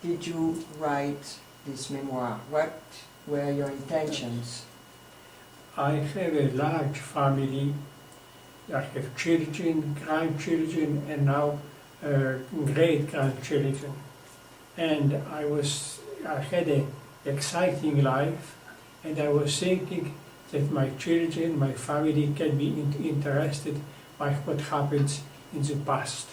did you write this memoir? What were your intentions? I have a large family. I have children, grandchildren, and now great-grandchildren. And I had an exciting life, and I was thinking that my children, my family can be interested by what happens in the past.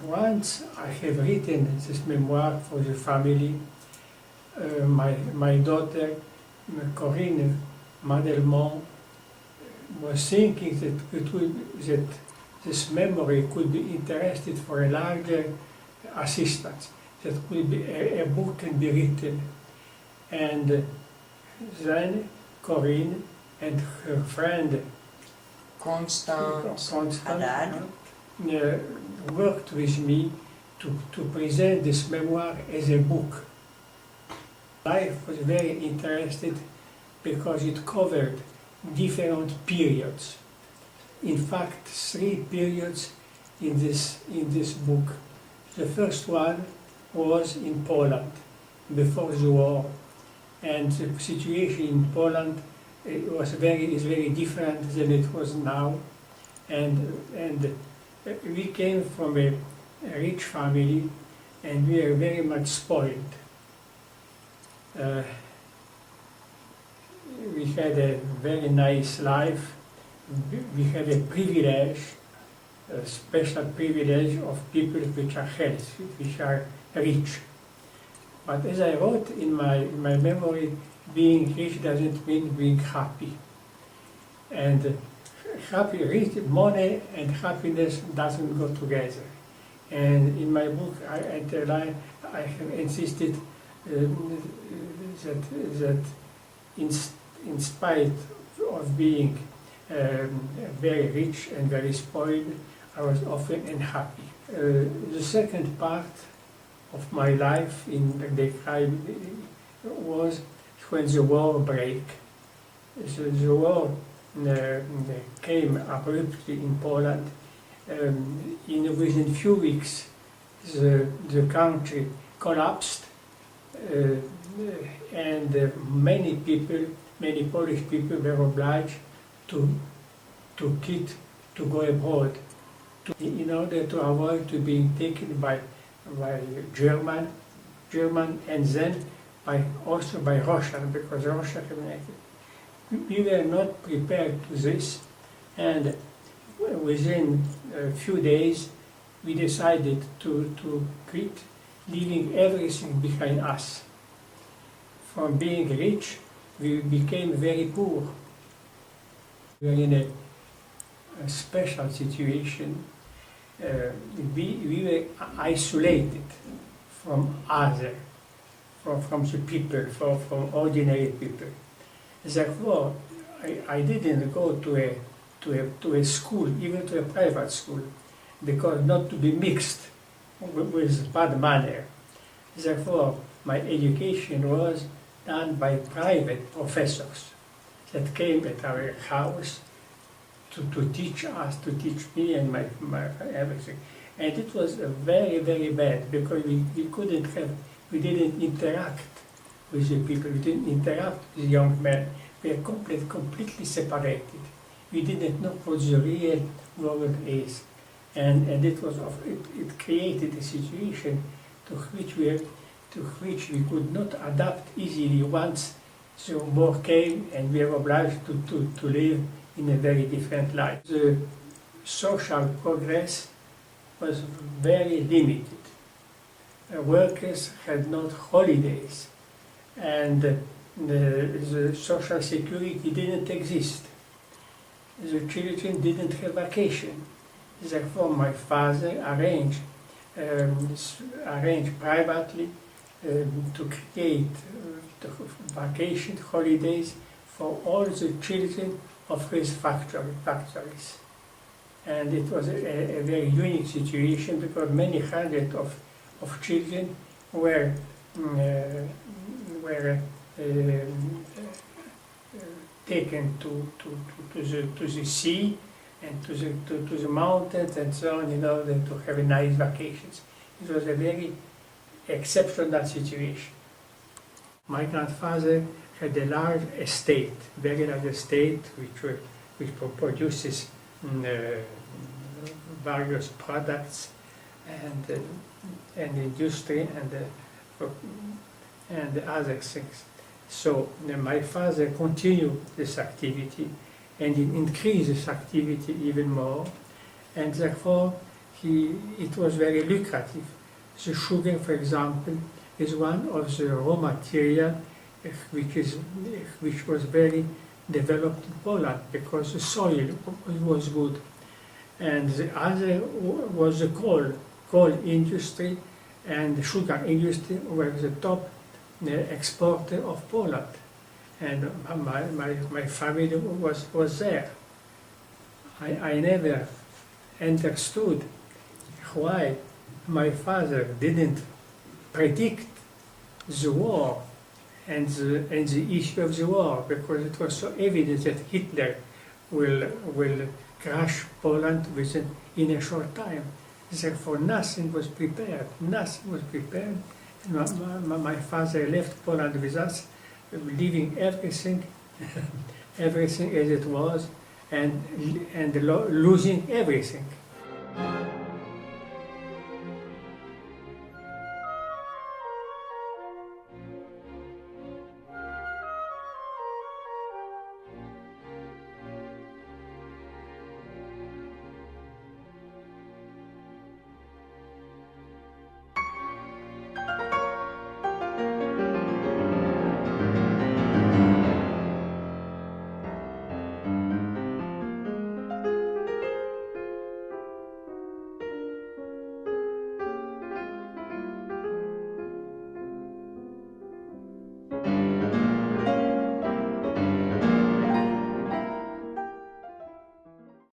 Once I have written this memoir for the family, my daughter, Corinne Madelmont, was thinking that this memory could be interested for a larger assistance, that could be a book can be written. And then Corinne and her friend Constance Haddad worked with me to present this memoir as a book. I was very interested because it covered different periods. In fact, 3 periods in this book. The first one was in Poland, before the war, and the situation in Poland is very different than it was now, and we came from a rich family, and we are very much spoiled. We had a very nice life. We had a privilege, a special privilege of people which are healthy, which are rich. But as I wrote in my memory, being rich doesn't mean being happy. And money and happiness doesn't go together. And in my book, I have insisted that in spite of being very rich and very spoiled, I was often unhappy. The second part of my life in the crime was when the war broke. The war came abruptly in Poland. Within few weeks, the country collapsed, and many Polish people were obliged to go abroad in order to avoid being taken by German, and then also by Russian, because Russia we were not prepared to this, and within a few days we decided to quit, leaving everything behind us. From being rich, we became very poor. We were in a special situation. We were isolated from others, from the people, from ordinary people. Therefore, I didn't go to a school, even to a private school, because not to be mixed with bad manner. Therefore, my education was done by private professors that came at our house to teach us, to teach me and my everything. And it was very, very bad, because we didn't interact with the people, we didn't interact with young men. We were completely separated. We didn't know what the real world is. And it created a situation to which we could not adapt easily once the war came, and we were obliged to live in a very different life. The social progress was very limited. Workers had not holidays, and the social security didn't exist. The children didn't have vacation. Therefore, my father arranged privately to create vacation holidays for all the children of his factories. And it was a very unique situation, because many hundreds of children were taken to the sea and to the mountains and so on, to have a nice vacations. It was a very exceptional situation. My grandfather had a large estate, very large estate, which produces various products and industry and other things. So my father continued this activity and increased this activity even more, and therefore it was very lucrative. The sugar, for example, is one of the raw material which was very developed in Poland because the soil was good. And the other was the coal industry, and the sugar industry were the top exporter of Poland. And my family was there. I never understood why my father didn't predict the war and the issue of the war, because it was so evident that Hitler will crush Poland in a short time. Therefore, nothing was prepared. Nothing was prepared. And my father left Poland with us, leaving everything, everything as it was, and losing everything.